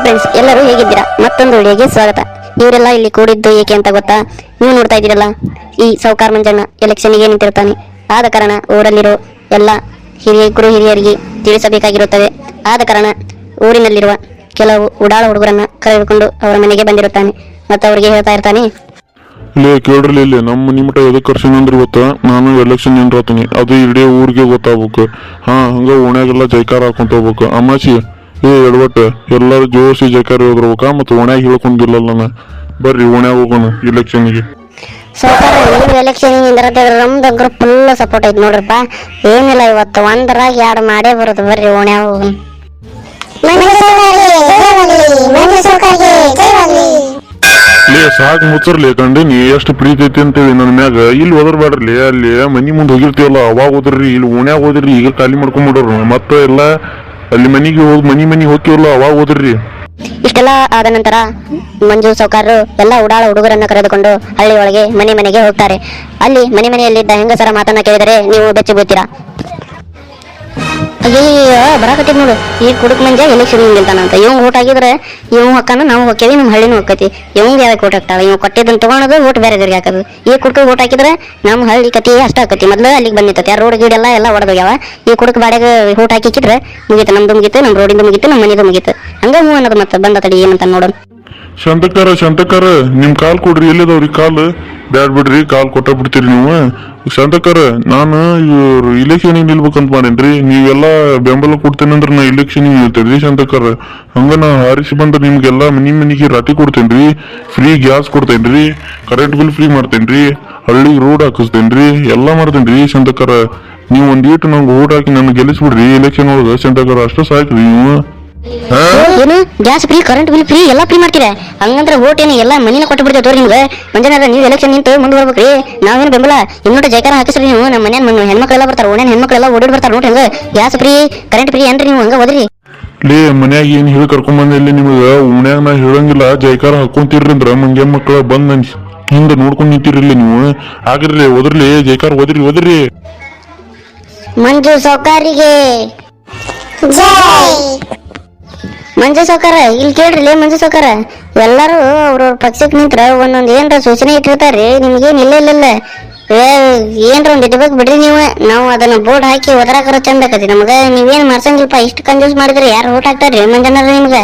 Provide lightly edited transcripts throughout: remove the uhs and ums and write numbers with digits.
Friends, ಎಲ್ಲರೂ ಹೇಗಿದ್ದೀರಾ? ಮತ್ತೊಂದು ವಿಡಿಯೋಗೆ ಸ್ವಾಗತ. ಇವರೆಲ್ಲ ಇಲ್ಲಿ ಕೂಡಿದ್ದು ಏಕೆ ಅಂತ ಗೊತ್ತಾ? ನೀವು ನೋಡ್ತಾ ಇದ್ದೀರಲ್ಲ, ಈ ಸೌಕಾರ ಮಂಜಣ್ಣ ಎಲೆಕ್ಷನ್ಗೆ ನಿಂತಿರ್ತಾನೆ. ಆದ ಕಾರಣ ಊರಲ್ಲಿರೋ ಎಲ್ಲ ಹಿರಿಯರಿಗೆ ತಿಳಿಸಬೇಕಾಗಿರುತ್ತದೆ. ಆದ ಕಾರಣ ಊರಿನಲ್ಲಿರುವ ಕೆಲವು ಉಡಾಳ ಹುಡುಗರನ್ನ ಕರೆದುಕೊಂಡು ಅವರ ಮನೆಗೆ ಬಂದಿರುತ್ತಾನೆ ಮತ್ತು ಅವರಿಗೆ ಹೇಳ್ತಾ ಇರ್ತಾನೆ, ಇಲ್ಲೇ ಕೇಳ್ರಿ, ಇಲ್ಲಿ ನಮ್ಮ ನಿಮ್ಮಟ ಎದಕ್ಕೆ ಕರ್ಸಿನ ಅಂದ್ರೆ ಗೊತ್ತಾ? ನಾನು ಎಲೆಕ್ಷನ್ ನಿಂದಿರ್ತೀನಿ, ಅದು ಇಡೀ ಊರಿಗೆ ಗೊತ್ತಾಗ್ಬೇಕು. ಹಂಗ ಓಣ್ಯಾಗೆಲ್ಲ ಜೈಕಾರ ಹಾಕೊಂತ ಹೋಗ್ಬೇಕು. ಅಮಾಸಿ ಎಡವಟ್ಟು ಎಲ್ಲರೂ ಜೋಶಿ ಜೈಕಾರ ಹೋಗ್ರಬೇಕಾ? ಮತ್ತು ಓಣ್ಯಾಗ ಹೇಳ್ಕೊಂಡಿಲ್ಲಲ್ಲ. ಬರ್ರಿ ಓಣ್ಯಾಗ ಹೋಗೋಣ ಎಲೆಕ್ಷನ್ಗೆ. ಸೌಕಾರ ನೀವು ಎಲೆಕ್ಷನ್ ನಿಂದಿರತ್ತಿದ್ರೆ ನಮ್ದು ಫುಲ್ ಸಪೋರ್ಟ್ ಐತಿ ನೋಡ್ರಪ್ಪ. ಏನಿಲ್ಲ, ಇವತ್ತು ಒಂದರಾಗ ಎರಡು ಮಾಡೇ ಬರೋದು. ಬರ್ರಿ ಓಣ್ಯಾಗ ಹೋಗೋಣ. ಸಾಕು ಮುಚ್ಚರ್ಲಿ ಕಂಡು ನೀ ಎಷ್ಟು ಪ್ರೀತಿ ಐತಿ ಅಂತೇಳಿ ನನ್ನ ಮ್ಯಾಗ. ಇಲ್ಲಿ ಓದರ್ಬೇಡ್ರಿ, ಅಲ್ಲಿ ಮನಿ ಮುಂದೆ ಹೋಗಿರ್ತೀವಲ್ಲ ಅವಾಗ ಓದ್ರಿ. ಇಲ್ಲಿ ಓಣ್ಯಾಗ ಓದ್ರಿ, ಈಗ ಖಾಲಿ ಮಾಡ್ಕೊಂಡ್ಬಿಡ್ರಿ. ಮತ್ತೆ ಎಲ್ಲ ಅಲ್ಲಿ ಮನಿಗೆ ಹೋಗಿ ಮನಿ ಹೋಗ್ತೀವಲ್ಲ ಅವಾಗ ಓದ್ರಿ. ಇಷ್ಟೆಲ್ಲ ಆದ ನಂತರ ಮಂಜು ಸೌಕಾರರು ಎಲ್ಲ ಉಡಾಳ ಹುಡುಗರನ್ನ ಕರೆದುಕೊಂಡು ಹಳ್ಳಿ ಒಳಗೆ ಮನೆಗೆ ಹೋಗ್ತಾರೆ. ಅಲ್ಲಿ ಮನೆಯಲ್ಲಿದ್ದ ಹೆಂಗಸರ ಮಾತನ್ನ ಕೇಳಿದರೆ ನೀವು ಬೆಚ್ಚಿ ಬೀಳ್ತೀರಾ. ಅಯ್ಯೋ ಬರಾಕತ್ತಿ ನೋಡು, ಈ ಕುಡುಕ್ ಮಂಜ ಎಲೆಕ್ಷನ್ ನಿಂತಾನಂತ. ಇವಂಗ್ ಓಟ್ ಆಗಿದ್ರೆ ಇವ್ ಹಕ್ಕನ ನಾವು ಹೋಗ್ತೇವಿ, ನಮ್ಮ ಹಳ್ಳಿನೂ ಹೋಗ್ತೈತಿ. ಇವಂಗ್ ಯಾವಾಗ ಓಟ್ ಹಾಕ್ತಾವ? ಇವ್ ಕೊಟ್ಟಿದ್ದನ್ನು ತಗೊಳೋದು ಓಟ್ ಬೇರೆದವ್ರಿಗೆ ಹಾಕೋದು. ಈ ಕುಡುಕ್ ಓಟ್ ಹಾಕಿದ್ರೆ ನಮ್ಮ ಹಳ್ಳಿ ಕತಿ ಅಷ್ಟ ಆಕತಿ. ಮೊದ್ಲು ಅಲ್ಲಿಗೆ ಬಂದಿರ್ತೈತಿ. ರೋಡ್ ಗೀಡ್ ಎಲ್ಲ ಒಡೆದೋಗ್ಯಾವ. ಈ ಕುಡುಕ್ ಬಾಡೆಗೆ ಓಟ್ ಹಾಕಿದ್ರೆ ಮುಗೀತು, ನಮ್ದು ಮುಗೀತು, ನಮ್ಮ ರೋಡಿಂದ ಮುಗೀತು, ನಮ್ಮ ಮನೆದು ಮುಗೀತು. ಹಂಗ ಹೂ ಅನ್ನೋದು ಮತ್ತೆ ಬಂದ ತಡಿ ಏನಂತ ನೋಡೋಣ. ಶಾಂತಕಾರ ನಿಮ್ ಕಾಲ್ ಕೊಡ್ರಿ. ಎಲ್ಲಿದವ್ರಿ ಕಾಲ್? ಬ್ಯಾಡ್ ಬಿಡ್ರಿ, ಕಾಲ್ ಕೊಟ್ಟ ಬಿಡ್ತೀರಿ ನೀವು. ಶಾಂತಕಾರ, ನಾನು ಇಲೆಕ್ಷನಿಗೆ ನಿಲ್ಬೇಕಂತ ಮಾಡೇನ್ರಿ. ನೀವೆಲ್ಲ ಬೆಂಬಲ ಕೊಡ್ತೇನಂದ್ರ ನಾ ಇಲೆಕ್ಷನಿಗೆ ನಿಲ್ತೇನ್ರಿ ಶಾಂತಕಾರ. ಹಂಗ ನಾ ಹಾರಿಸಿ ಬಂದ್ರೆ ನಿಮ್ಗೆಲ್ಲಾ ಮನಿಗೆ ರಾಟಿ ಕೊಡ್ತೇನ್ರಿ, ಫ್ರೀ ಗ್ಯಾಸ್ ಕೊಡ್ತೇನ್ರಿ, ಕರೆಂಟ್ ಬಿಲ್ ಫ್ರೀ ಮಾಡ್ತೇನ್ರಿ, ಹಳ್ಳಿಗೆ ರೋಡ್ ಹಾಕಿಸ್ತೇನ್ರಿ, ಎಲ್ಲಾ ಮಾಡ್ತೇನ್ರಿ ಶಾಂತಕಾರ. ನೀವು ಒಂದೀಟು ನಂಗೆ ಓಟ್ ಹಾಕಿ ನನ್ಗೆ ಗೆಲ್ಲಿಸ್ಬಿಡ್ರಿ ಎಲೆಕ್ಷನ್ ಒಳಗ ಶಾಂತಕಾರ. ಅಷ್ಟು ಸಾಕ್ರಿ ನೀವು. ಏನು gas free, current bill free, ಎಲ್ಲಾ ಫ್ರೀ ಮಾಡ್ತೀರಾ? ಹಂಗಂದ್ರೆ ಓಟ್ ಏನು ಎಲ್ಲ ಮನಿನ ಕೊಟ್ಟು ಬಿಡ್ತೇವೆ ತೋರಿ ನಿಮ್ಗೆ. ಮಂಜಾನ ನೀವು ಎಲೆಕ್ಷನ್ ನಿಂತು ಮುಂದೆ ಬರ್ಬೇಕ್ರಿ. ನಾವೇನು ಬೆಂಬಲ ಇನ್ನೊಟ್ಟು ಜೈಕಾರ ಹಾಕಿಸ್ರಿ ನೀವು. ನಮ್ಮ ಮನೆ ಹೆಣ್ಮಕ್ಳೆಲ್ಲ ಬರ್ತಾರೆ, ಓಣ್ಯಾನ ಹೆಣ್ಮಕ್ಳೆಲ್ಲ ಓಡಿ ಬರ್ತಾರೆ ನೋಡ್ರಿ. ಹಂಗ ಗ್ಯಾಸ್ ಫ್ರೀ, ಕರೆಂಟ್ ಫ್ರೀ ಏನ್ರಿ ನೀವು ಹಂಗ ಓದ್ರಿ. ಲೇ ಮನ್ಯಾಗ ಏನ್ ಹೇಳಿ ಕರ್ಕೊಂಬಂದಿಲ್ಲಿ ನಿಮ್ಗ? ಉಣ್ಯಾಗ ನಾ ಹೇಳಂಗಿಲ್ಲ, ಜೈಕಾರ ಹಾಕೊಂತೀರ್ರಿ ಅಂದ್ರ ಮಂಗೆ ಮಕ್ಳ ಬಂದ್ ಹಿಂಗ ನೋಡ್ಕೊಂಡ್ ನಿಂತಿರ್ಲಿ ನೀವು. ಆಗಿರ್ಲಿ ಓದ್ರಿ, ಜೈಕಾರ ಓದ್ರಿ. ಮಂಜು ಸೌಕಾರಿಗೆ ಮಂಜು ಸೌಕಾರ ಇಲ್ಲಿ ಕೇಳ್ರಿ. ಮಂಜು ಸೌಕಾರ, ಎಲ್ಲಾರು ಅವ್ರವ್ರ ಪಕ್ಷಕ್ಕೆ ನಿಂತ್ರ ಒಂದೊಂದ್ ಏನ್ರ ಸೂಚನೆ ಇಟ್ಟಿರ್ತಾರ್ರಿ. ನಿಮ್ಗೇನ್ ಇಲ್ಲ ಏನ್ರ ಒಂದ್ ಇಡ್ಬೇಕು ಬಿಡ್ರಿ ನೀವು. ನಾವು ಅದನ್ನ ಬೋರ್ಡ್ ಹಾಕಿ ಒದರಾಕರ ಚಂದ ಆಕತಿ ನಮ್ಗ. ನೀವೇನ್ ಮಾಡ್ಸಂಗಿಲ್ಪ, ಇಷ್ಟು ಕಂಜೂಸ್ ಮಾಡಿದ್ರೆ ಯಾರು ಓಟ್ ಹಾಕ್ತಾರ್ರಿ ಮಂಜಣ್ಣ ನಿಮ್ಗ?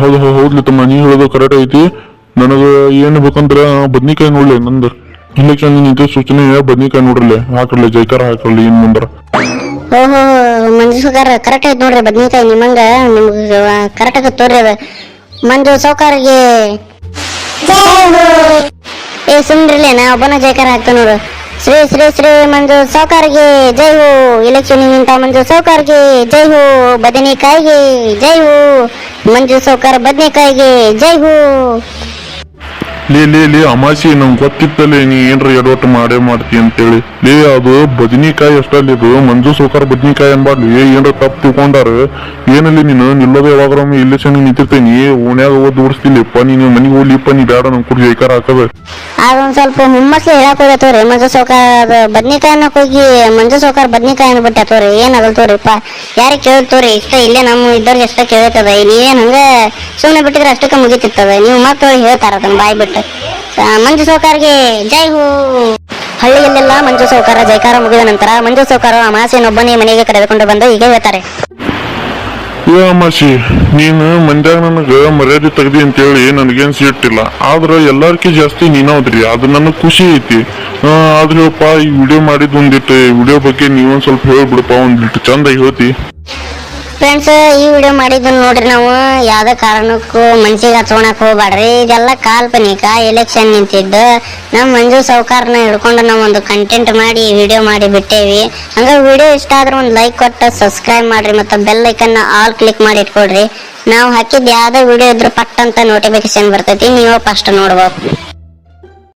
ಹೌದ್ಲಿ ತಮ್ಮ, ನೀ ಹೇಳೋದು ಕರೆಕ್ಟ್ ಐತಿ. ನನಗ ಏನ್ ಬೇಕಂದ್ರ ಬದ್ನಿಕಾಯಿ ನೋಡ್ಲಿ. ನಂದು ಇಲೆಕ್ಷನ್ ನಿಂತ ಸೂಚನೆ ಬದ್ನಿಕಾಯಿ ನೋಡ್ರಲ್ಲ, ಹಾಕ್ರಲ್ಲ ಜೈಕಾರ ಹಾಕ್ರಲ್ಲ ಏನ್ ಮುಂದ್ರ. ಓಹೋ ಮಂಜು ಸೌಕಾರ ಕರೆಕ್ಟ್ ಐತಿ ನೋಡ್ರಿ. ಬದ್ನಿಕಾಯಿ ನಿಮ್ಮಂಗ ನಿಮ್ಗ ಕರೆಕ್ಟ್ ಆಗತ್ ತೋರಿ ಅದ. ಮಂಜು ಸೌಕಾರಿಗೆ ಸುಮ್ರಿಲೆ, ನಾ ಒಬ್ಬನ ಜೈಕಾರ ಹಾಕ್ತ ನೋಡು. ಶ್ರೀ ಶ್ರೀ ಶ್ರೀ ಮಂಜು ಸೌಕಾರಿಗೆ ಜೈ ಹೋ. ಎಲೆಕ್ಷನ್ ನಿಂತ ಮಂಜು ಸೌಕಾರಿಗೆ ಜೈ ಹೋ. ಬದನೆಕಾಯಿಗೆ ಜೈ ಹೋ. ಮಂಜು ಸೌಕಾರ ಬದನೆಕಾಯಿಗೆ ಜೈ ಹೋ. ಲೇ ಅಮಾಸಿ, ನಂಗೆ ಗೊತ್ತಿತ್ತಲೇ ನೀ ಏನ್ರ ಎಡವಟ್ಟು ಮಾಡೇ ಮಾಡ್ತಿ ಅಂತೇಳಿ. ಅದು ಬದನಿಕಾಯಿ ಅಷ್ಟಲ್ಲಿ, ಇದು ಮಂಜು ಸೌಕಾರ ಬದನಿಕಾಯಿ ಅನ್ಬಾರ್ಲಿ. ಏನ್ರ ತಪ್ಪು ತಿಳ್ಕೊಂಡಾರ ಏನಲ್ಲಿ ನೀನು ನಿಲ್ಲೋದು. ಯಾವಾಗ್ರೊಮ್ಮೆ ಇಲೆಕ್ಷನ್ ನಿಂತಿರ್ತೇನಿ, ಓಣ್ಯಾಗ ಓದ್ ಓಡಿಸ್ತಿಲ್ಲಪ್ಪ. ನೀನು ಮನಿಗೆ ಹೋಗ್ಲಿಪ್ಪ, ನೀ ಬೇಡ ನಮ್ ಕೂಡ ಜೈಕಾರ ಹಾಕದ. ಅದೊಂದ್ ಸ್ವಲ್ಪ ಮುಮ್ಮಸ್ಲಿ ಹೇಳಕ್ ಹೋಗತ್ತವ್ರಿ. ಮಂಜು ಸೌಕಾರ ಬದ್ನಿಕಾಯಿ ಅನ್ನಕ್ ಹೋಗಿ ಮಂಜು ಸೌಕಾರ ಬದ್ನಿಕಾಯಿ ಅನ್ಬಿಟ್ಟೆ ತೋರಿ. ಏನ್ ಅದಲ್ ತೋರಿಪ್ಪ, ಯಾರಿಗೆ ಕೇಳ್ತೋರಿ? ಇಷ್ಟ ಇಲ್ಲೇ ನಮ್ಮ ಇದ್ದವ್ರಿಗೆ ಎಷ್ಟ ಕೇಳ್ತದ. ನೀವೇನ್ ಹಂಗ ಸುಮ್ನೆ ಬಿಟ್ಟಿದ್ರೆ ಅಷ್ಟಕ್ಕ ಮುಗಿತಿರ್ತದ. ನೀವು ಮತ್ತೊಳಗೆ ಹೇಳ್ತಾರ ಅದನ್ನ ಬಾಯ್ ಬಿಟ್ಟು. ಮಂಜು ಸೌಕಾರ್ಗೆ ಜೈ ಹೋ. ಹಳ್ಳಿಯಲ್ಲೆಲ್ಲ ಮಂಜು ಸೌಕಾರ ಜೈಕಾರ ಮುಗಿದ ನಂತರ ಮಂಜು ಸೌಕಾರ ಅಮಾಸೆಯನ್ನೊಬ್ಬನೇ ಮನೆಗೆ ಕರೆದುಕೊಂಡು ಬಂದು ಹೀಗೆ ಹೇಳ್ತಾರೆ. ಅಮಾಸಿ, ನೀನು ಮಂದ್ಯಾಗ ನನಗ ಮರ್ಯಾದೆ ತೆಗ್ದಿ ಅಂತೇಳಿ ನನಗೇನ್ ಸಿಟ್ಟಿಲ್ಲ. ಆದ್ರ ಎಲ್ಲಾರ್ಕಿ ಜಾಸ್ತಿ ನೀನೋದ್ರಿ, ಅದು ನನಗ್ ಖುಷಿ ಐತಿ. ಆದ್ರಪ್ಪ ಈ ವಿಡಿಯೋ ಮಾಡಿದ್ ಒಂದಿಟ್ಟು ವಿಡಿಯೋ ಬಗ್ಗೆ ನೀವೊಂದ್ ಸ್ವಲ್ಪ ಹೇಳ್ಬಿಡಪ್ಪ, ಒಂದಿಟ್ಟು ಚಂದಾಗಿ ಹೇಳ್ತಿ. ಫ್ರೆಂಡ್ಸ್, ಈ ವಿಡಿಯೋ ಮಾಡಿದ್ದನ್ನು ನೋಡ್ರಿ. ನಾವು ಯಾವ್ದೇ ಕಾರಣಕ್ಕೂ ಮನ್ಸಿಗೆ ಹಚ್ಕೊಳಕ್ ಹೋಗ್ಬೇಡ್ರಿ. ಇದೆಲ್ಲ ಕಾಲ್ಪನಿಕ. ಎಲೆಕ್ಷನ್ ನಿಂತಿದ್ದು ನಮ್ಮ ಮಂಜು ಸೌಕಾರನ ಹಿಡ್ಕೊಂಡು ನಾವು ಒಂದು ಕಂಟೆಂಟ್ ಮಾಡಿ ವಿಡಿಯೋ ಮಾಡಿ ಬಿಟ್ಟೇವಿ. ಹಂಗ ವಿಡಿಯೋ ಇಷ್ಟ ಆದ್ರೆ ಒಂದು ಲೈಕ್ ಕೊಟ್ಟು ಸಬ್ಸ್ಕ್ರೈಬ್ ಮಾಡ್ರಿ, ಮತ್ತೆ ಬೆಲ್ ಐಕನ್ನ ಆಲ್ ಕ್ಲಿಕ್ ಮಾಡಿ ಇಟ್ಕೊಡ್ರಿ. ನಾವು ಹಾಕಿದ್ ಯಾವ್ದೇ ವಿಡಿಯೋ ಇದ್ರು ಪಟ್ ಅಂತ ನೋಟಿಫಿಕೇಶನ್ ಬರ್ತೈತಿ, ನೀವು ಫಸ್ಟ್ ನೋಡ್ಬೇಕು.